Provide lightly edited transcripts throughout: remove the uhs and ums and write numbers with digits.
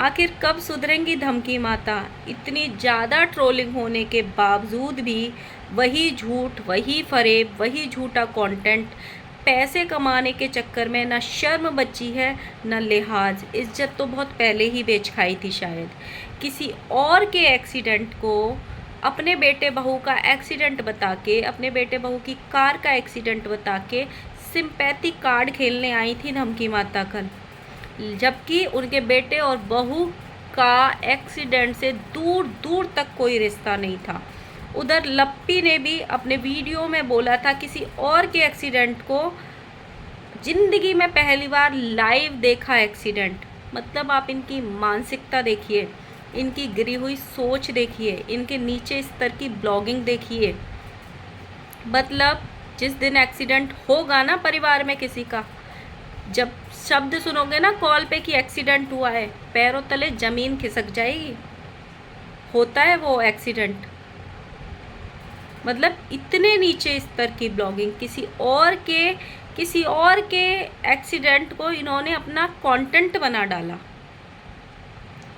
आखिर कब सुधरेंगी धमकी माता। इतनी ज़्यादा ट्रोलिंग होने के बावजूद भी वही झूठ, वही फरेब, वही झूठा कंटेंट। पैसे कमाने के चक्कर में ना शर्म बची है ना लिहाज। इज्जत तो बहुत पहले ही बेच खाई थी शायद। किसी और के एक्सीडेंट को अपने बेटे बहू का एक्सीडेंट बता के, अपने बेटे बहू की कार का एक्सीडेंट बता के सिंपैथी कार्ड खेलने आई थी धमकी माता कल, जबकि उनके बेटे और बहू का एक्सीडेंट से दूर दूर तक कोई रिश्ता नहीं था। उधर लप्पी ने भी अपने वीडियो में बोला था किसी और के एक्सीडेंट को ज़िंदगी में पहली बार लाइव देखा एक्सीडेंट। मतलब आप इनकी मानसिकता देखिए, इनकी गिरी हुई सोच देखिए, इनके नीचे स्तर की ब्लॉगिंग देखिए। मतलब जिस दिन एक्सीडेंट होगा ना परिवार में किसी का, जब शब्द सुनोगे ना कॉल पे कि एक्सीडेंट हुआ है, पैरों तले ज़मीन खिसक जाएगी। होता है वो एक्सीडेंट। मतलब इतने नीचे स्तर की ब्लॉगिंग, किसी और के एक्सीडेंट को इन्होंने अपना कंटेंट बना डाला।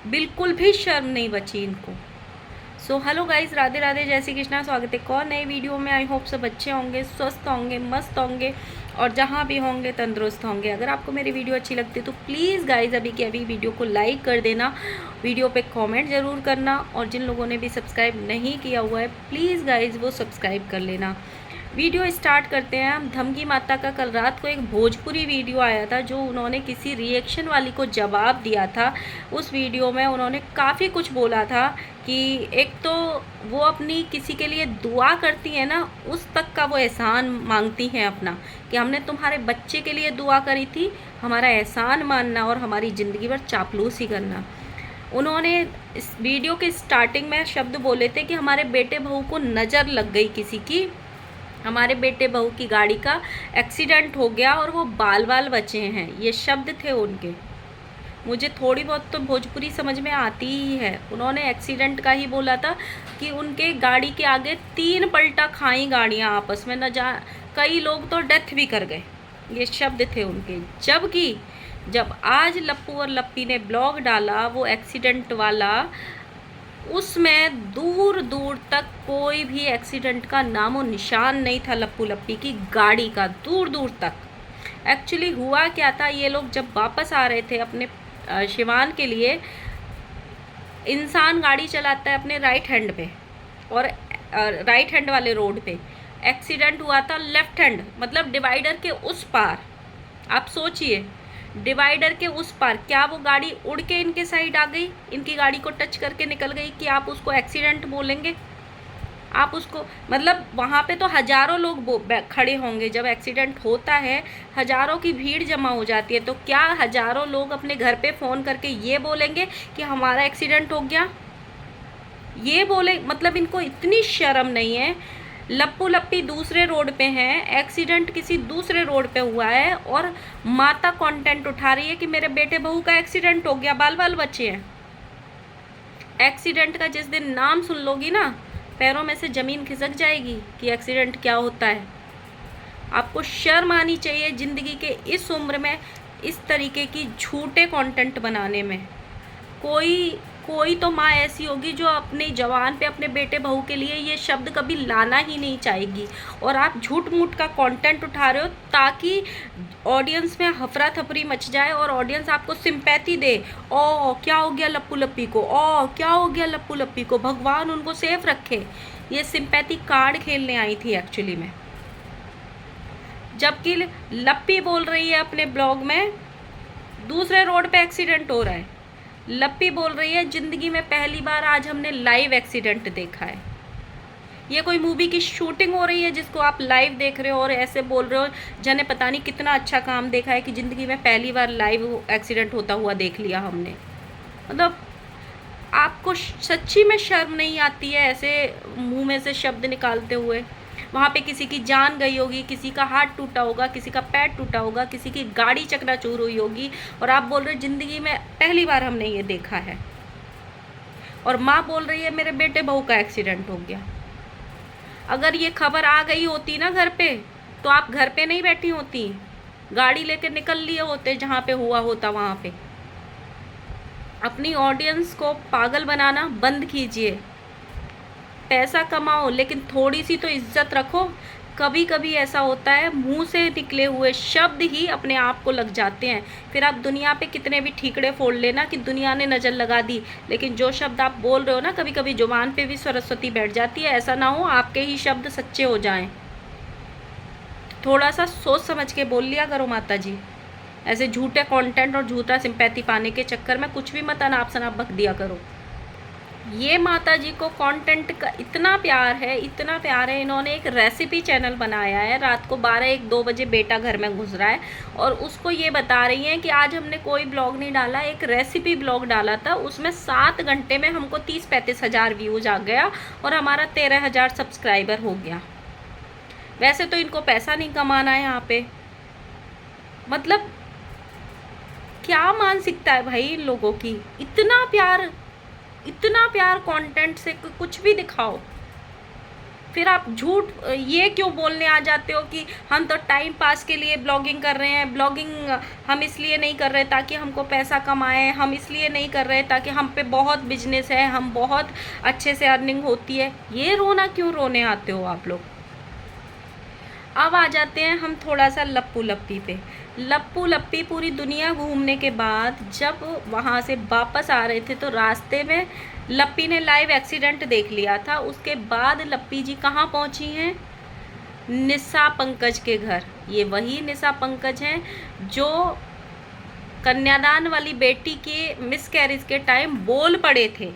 बिल्कुल भी शर्म नहीं बची इनको। So hello guys, Radhe Radhe, जय श्री कृष्णा। स्वागत है एक और नए वीडियो में। आई होप सब अच्छे होंगे, स्वस्थ होंगे, मस्त होंगे और जहाँ भी होंगे तंदुरुस्त होंगे। अगर आपको मेरी वीडियो अच्छी लगती है तो प्लीज़ गाइस अभी के अभी वीडियो को लाइक कर देना, वीडियो पे कमेंट ज़रूर करना, और जिन लोगों ने भी सब्सक्राइब नहीं किया हुआ है प्लीज़ गाइस वो सब्सक्राइब कर लेना। वीडियो स्टार्ट करते हैं हम। धमकी माता का कल रात को एक भोजपुरी वीडियो आया था जो उन्होंने किसी रिएक्शन वाली को जवाब दिया था। उस वीडियो में उन्होंने काफ़ी कुछ बोला था कि एक तो वो अपनी किसी के लिए दुआ करती है ना, उस तक का वो एहसान मांगती हैं अपना, कि हमने तुम्हारे बच्चे के लिए दुआ करी थी, हमारा एहसान मानना और हमारी ज़िंदगी भर चापलूसी करना। उन्होंने इस वीडियो के स्टार्टिंग में शब्द बोले थे कि हमारे बेटे बहू को नज़र लग गई किसी की, हमारे बेटे बहू की गाड़ी का एक्सीडेंट हो गया और वो बाल बाल बचे हैं। ये शब्द थे उनके। मुझे थोड़ी बहुत तो भोजपुरी समझ में आती ही है। उन्होंने एक्सीडेंट का ही बोला था कि उनके गाड़ी के आगे 3 पलटा खाई गाड़ियाँ आपस में, न जा कई लोग तो डेथ भी कर गए। ये शब्द थे उनके। जबकि जब आज लप्पू और लप्पी ने ब्लॉग डाला वो एक्सीडेंट वाला, उसमें दूर दूर तक कोई भी एक्सीडेंट का नामो निशान नहीं था लप्पू लप्पी की गाड़ी का, दूर दूर तक। एक्चुअली हुआ क्या था, ये लोग जब वापस आ रहे थे अपने शिवान के लिए, इंसान गाड़ी चलाता है अपने राइट हैंड पे और राइट हैंड वाले रोड पे, एक्सीडेंट हुआ था लेफ्ट हैंड, मतलब डिवाइडर के उस पार। आप सोचिए, डिवाइडर के उस पार, क्या वो गाड़ी उड़ के इनके साइड आ गई, इनकी गाड़ी को टच करके निकल गई कि आप उसको एक्सीडेंट बोलेंगे? आप उसको, मतलब वहाँ पे तो हज़ारों लोग खड़े होंगे जब एक्सीडेंट होता है, हज़ारों की भीड़ जमा हो जाती है, तो क्या हज़ारों लोग अपने घर पे फ़ोन करके ये बोलेंगे कि हमारा एक्सीडेंट हो गया? ये बोले, मतलब इनको इतनी शर्म नहीं है। लप्पू लप्पी दूसरे रोड पे हैं, एक्सीडेंट किसी दूसरे रोड पे हुआ है और माता कंटेंट उठा रही है कि मेरे बेटे बहू का एक्सीडेंट हो गया, बाल बाल बचे हैं। एक्सीडेंट का जिस दिन नाम सुन लोगी ना, पैरों में से ज़मीन खिसक जाएगी कि एक्सीडेंट क्या होता है। आपको शर्म आनी चाहिए ज़िंदगी के इस उम्र में इस तरीके की झूठे कंटेंट बनाने में। कोई तो माँ ऐसी होगी जो अपने जवान पे अपने बेटे बहू के लिए ये शब्द कभी लाना ही नहीं चाहेगी, और आप झूठ मूठ का कंटेंट उठा रहे हो ताकि ऑडियंस में हफरा थफरी मच जाए और ऑडियंस आपको सिंपैथी दे। ओ क्या हो गया लप्पू लप्पी को, ओ क्या हो गया लप्पू लप्पी को, भगवान उनको सेफ रखे। ये सिंपैथी कार्ड खेलने आई थी एक्चुअली में। जबकि लप्पी बोल रही है अपने ब्लॉग में दूसरे रोड पे एक्सीडेंट हो रहा है, लप्पी बोल रही है ज़िंदगी में पहली बार आज हमने लाइव एक्सीडेंट देखा है। ये कोई मूवी की शूटिंग हो रही है जिसको आप लाइव देख रहे हो और ऐसे बोल रहे हो जने पता नहीं कितना अच्छा काम देखा है कि ज़िंदगी में पहली बार लाइव एक्सीडेंट होता हुआ देख लिया हमने। मतलब आपको सच्ची में शर्म नहीं आती है ऐसे मुंह में से शब्द निकालते हुए? वहाँ पे किसी की जान गई होगी, किसी का हाथ टूटा होगा, किसी का पैर टूटा होगा, किसी की गाड़ी चकनाचूर हुई होगी, और आप बोल रहे ज़िंदगी में पहली बार हमने ये देखा है। और माँ बोल रही है मेरे बेटे बहू का एक्सीडेंट हो गया। अगर ये खबर आ गई होती ना घर पे, तो आप घर पे नहीं बैठी होती, गाड़ी लेकर निकल लिए होते जहाँ पे हुआ होता वहाँ पे। अपनी ऑडियंस को पागल बनाना बंद कीजिए। पैसा कमाओ लेकिन थोड़ी सी तो इज्जत रखो। कभी कभी ऐसा होता है, मुंह से निकले हुए शब्द ही अपने आप को लग जाते हैं। फिर आप दुनिया पे कितने भी ठीकड़े फोड़ लेना कि दुनिया ने नज़र लगा दी, लेकिन जो शब्द आप बोल रहे हो ना, कभी कभी जुबान पे भी सरस्वती बैठ जाती है। ऐसा ना हो आपके ही शब्द सच्चे हो जाएं। थोड़ा सा सोच समझ के बोल लिया करो माता जी। ऐसे झूठे कंटेंट और झूठा सिंपैथी पाने के चक्कर में कुछ भी मत अनाप शनाप बक दिया करो। ये माता जी को कंटेंट का इतना प्यार है, इतना प्यार है, इन्होंने एक रेसिपी चैनल बनाया है। रात को 12-1-2 बजे बेटा घर में घुस रहा है और उसको ये बता रही हैं कि आज हमने कोई ब्लॉग नहीं डाला, एक रेसिपी ब्लॉग डाला था, उसमें 7 घंटे में हमको 30-35 हज़ार व्यूज़ आ गया और हमारा 13,000 सब्सक्राइबर हो गया। वैसे तो इनको पैसा नहीं कमाना है यहाँ पे। मतलब क्या मानसिकता है भाई इन लोगों की। इतना प्यार कंटेंट से कुछ भी दिखाओ। फिर आप झूठ ये क्यों बोलने आ जाते हो कि हम तो टाइम पास के लिए ब्लॉगिंग कर रहे हैं। ब्लॉगिंग हम इसलिए नहीं कर रहे ताकि हमको पैसा कमाएं, हम इसलिए नहीं कर रहे ताकि हम पे बहुत बिजनेस है, हम बहुत अच्छे से अर्निंग होती है। ये रोना क्यों रोने आते हो आप लोग। अब आ जाते हैं हम थोड़ा सा लप्पू लप्पी पे। लप्पू लप्पी पूरी दुनिया घूमने के बाद जब वहाँ से वापस आ रहे थे तो रास्ते में लप्पी ने लाइव एक्सीडेंट देख लिया था। उसके बाद लप्पी जी कहाँ पहुँची हैं? निशा पंकज के घर। ये वही निशा पंकज हैं जो कन्यादान वाली बेटी के मिसकैरेज के टाइम बोल पड़े थे,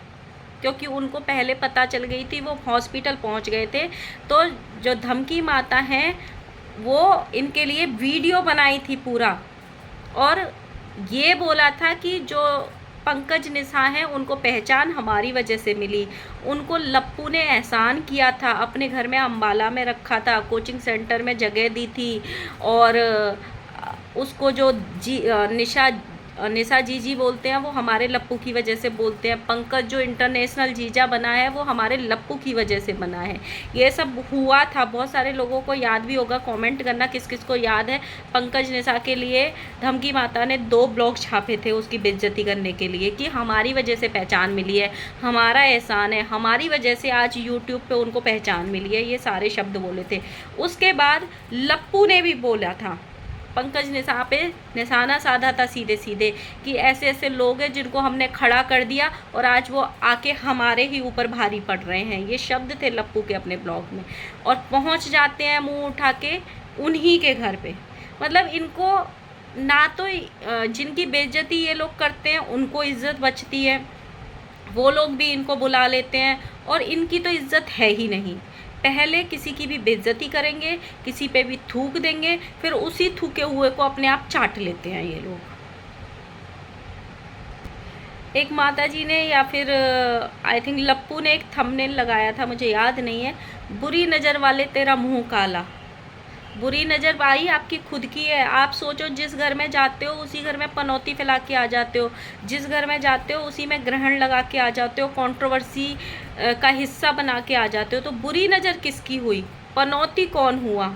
क्योंकि उनको पहले पता चल गई थी, वो हॉस्पिटल पहुंच गए थे। तो जो धमकी माता हैं वो इनके लिए वीडियो बनाई थी पूरा, और ये बोला था कि जो पंकज निशा हैं उनको पहचान हमारी वजह से मिली। उनको लप्पू ने एहसान किया था, अपने घर में अम्बाला में रखा था, कोचिंग सेंटर में जगह दी थी, और उसको जो निशा जीजी बोलते हैं वो हमारे लप्पू की वजह से बोलते हैं। पंकज जो इंटरनेशनल जीजा बना है वो हमारे लप्पू की वजह से बना है। ये सब हुआ था। बहुत सारे लोगों को याद भी होगा, कमेंट करना किस किस को याद है। पंकज निशा के लिए धमकी माता ने 2 ब्लॉग छापे थे उसकी बेइज्जती करने के लिए कि हमारी वजह से पहचान मिली है, हमारा एहसान है, हमारी वजह से आज यूट्यूब पे उनको पहचान मिली है। ये सारे शब्द बोले थे। उसके बाद लप्पू ने भी बोला था, पंकज निशा पे निशाना साधा था सीधे सीधे कि ऐसे ऐसे लोग हैं जिनको हमने खड़ा कर दिया और आज वो आके हमारे ही ऊपर भारी पड़ रहे हैं। ये शब्द थे लप्पू के अपने ब्लॉग में। और पहुंच जाते हैं मुंह उठा के उन्हीं के घर पे। मतलब इनको ना तो जिनकी बेइज्जती ये लोग करते हैं उनको इज्जत बचती है, वो लोग भी इनको बुला लेते हैं, और इनकी तो इज्जत है ही नहीं। पहले किसी की भी बेइज्जती करेंगे, किसी पे भी थूक देंगे, फिर उसी थूके हुए को अपने आप चाट लेते हैं ये लोग। एक माता जी ने या फिर आई थिंक लप्पू ने एक थंबनेल लगाया था, मुझे याद नहीं है, बुरी नज़र वाले तेरा मुंह काला। बुरी नज़र भाई आपकी खुद की है। आप सोचो, जिस घर में जाते हो उसी घर में पनौती फैला के आ जाते हो, जिस घर में जाते हो उसी में ग्रहण लगा के आ जाते हो, कंट्रोवर्सी का हिस्सा बना के आ जाते हो। तो बुरी नज़र किसकी हुई, पनौती कौन हुआ?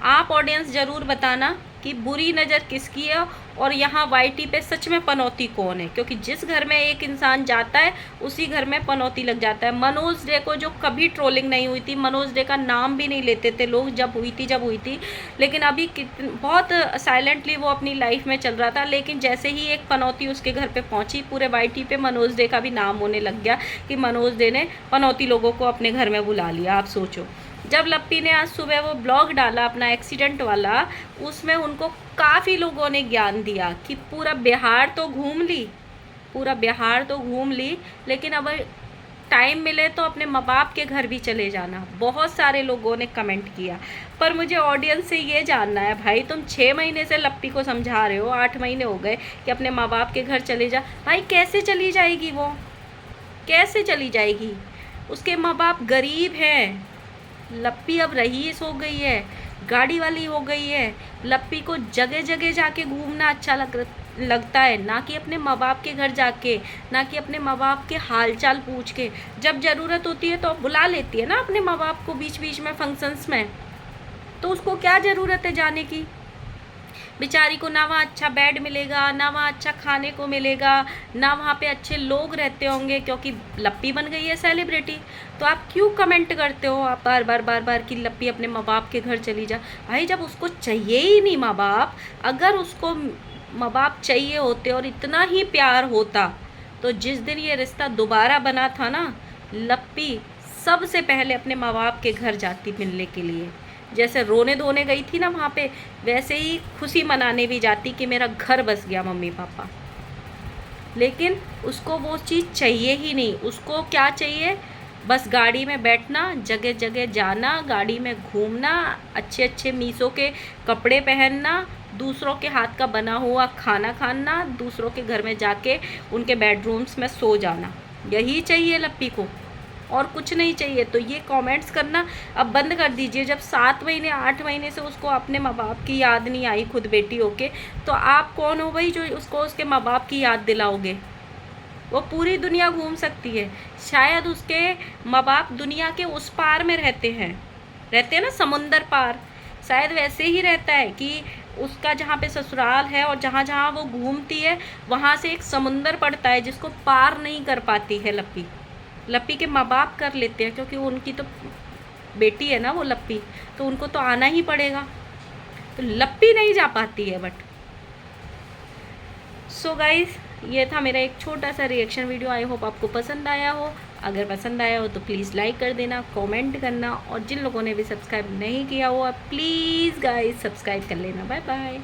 आप ऑडियंस ज़रूर बताना कि बुरी नज़र किसकी है और यहाँ वाईटी पे सच में पनौती कौन है। क्योंकि जिस घर में एक इंसान जाता है उसी घर में पनौती लग जाता है। मनोज डे को जो कभी ट्रोलिंग नहीं हुई थी, मनोज डे का नाम भी नहीं लेते थे लोग जब हुई थी, लेकिन अभी बहुत साइलेंटली वो अपनी लाइफ में चल रहा था। लेकिन जैसे ही एक पनौती उसके घर पे पहुंची, पूरे वाईटी पे मनोज डे का भी नाम होने लग गया कि मनोज डे ने पनौती लोगों को अपने घर में बुला लिया। आप सोचो, जब लप्पी ने आज सुबह वो ब्लॉग डाला अपना एक्सीडेंट वाला, उसमें उनको काफ़ी लोगों ने ज्ञान दिया कि पूरा बिहार तो घूम ली, लेकिन अब टाइम मिले तो अपने माँ बाप के घर भी चले जाना। बहुत सारे लोगों ने कमेंट किया। पर मुझे ऑडियंस से ये जानना है, भाई तुम 6 महीने से लप्पी को समझा रहे हो, 8 महीने हो गए कि अपने माँ बाप के घर चले जा। भाई कैसे चली जाएगी वो, कैसे चली जाएगी? उसके माँ बाप गरीब हैं। लप्पी अब रईस हो गई है, गाड़ी वाली हो गई है। लप्पी को जगह जगह जाके घूमना अच्छा लगता है, ना कि अपने माँ बाप के घर जाके, ना कि अपने माँ बाप के हालचाल पूछ के। जब ज़रूरत होती है तो बुला लेती है ना अपने माँ बाप को बीच बीच में फंक्शंस में, तो उसको क्या ज़रूरत है जाने की? बेचारी को ना वहाँ अच्छा बेड मिलेगा, ना वहाँ अच्छा खाने को मिलेगा, ना वहाँ पे अच्छे लोग रहते होंगे, क्योंकि लप्पी बन गई है सेलिब्रिटी। तो आप क्यों कमेंट करते हो आप बार बार बार बार कि लप्पी अपने माँ बाप के घर चली जा? भाई जब उसको चाहिए ही नहीं माँ बाप, अगर उसको माँ बाप चाहिए होते और इतना ही प्यार होता, तो जिस दिन ये रिश्ता दोबारा बना था ना, लप्पी सबसे पहले अपने माँ बाप के घर जाती मिलने के लिए। जैसे रोने धोने गई थी ना वहाँ पे, वैसे ही खुशी मनाने भी जाती कि मेरा घर बस गया मम्मी पापा। लेकिन उसको वो चीज़ चाहिए ही नहीं। उसको क्या चाहिए? बस गाड़ी में बैठना, जगह जगह जाना, गाड़ी में घूमना, अच्छे अच्छे मीशो के कपड़े पहनना, दूसरों के हाथ का बना हुआ खाना खाना, दूसरों के घर में जाके उनके बेडरूम्स में सो जाना। यही चाहिए लप्पी को, और कुछ नहीं चाहिए। तो ये कमेंट्स करना अब बंद कर दीजिए। जब 7 महीने 8 महीने से उसको अपने माँ बाप की याद नहीं आई खुद बेटी होके, तो आप कौन हो भाई जो उसको उसके माँ बाप की याद दिलाओगे? वो पूरी दुनिया घूम सकती है, शायद उसके माँ बाप दुनिया के उस पार में रहते हैं ना, समुंदर पार। शायद वैसे ही रहता है कि उसका जहाँ पे ससुराल है और जहाँ जहाँ वो घूमती है वहाँ से एक समुंदर पड़ता है जिसको पार नहीं कर पाती है लप्पी। लप्पी के माँ बाप कर लेते हैं, क्योंकि उनकी तो बेटी है ना वो लप्पी, तो उनको तो आना ही पड़ेगा। तो लप्पी नहीं जा पाती है। बट सो गाइस, ये था मेरा एक छोटा सा रिएक्शन वीडियो। आई होप आपको पसंद आया हो। अगर पसंद आया हो तो प्लीज़ लाइक कर देना, कमेंट करना, और जिन लोगों ने भी सब्सक्राइब नहीं किया हुआ प्लीज़ गाइस सब्सक्राइब कर लेना। Bye bye.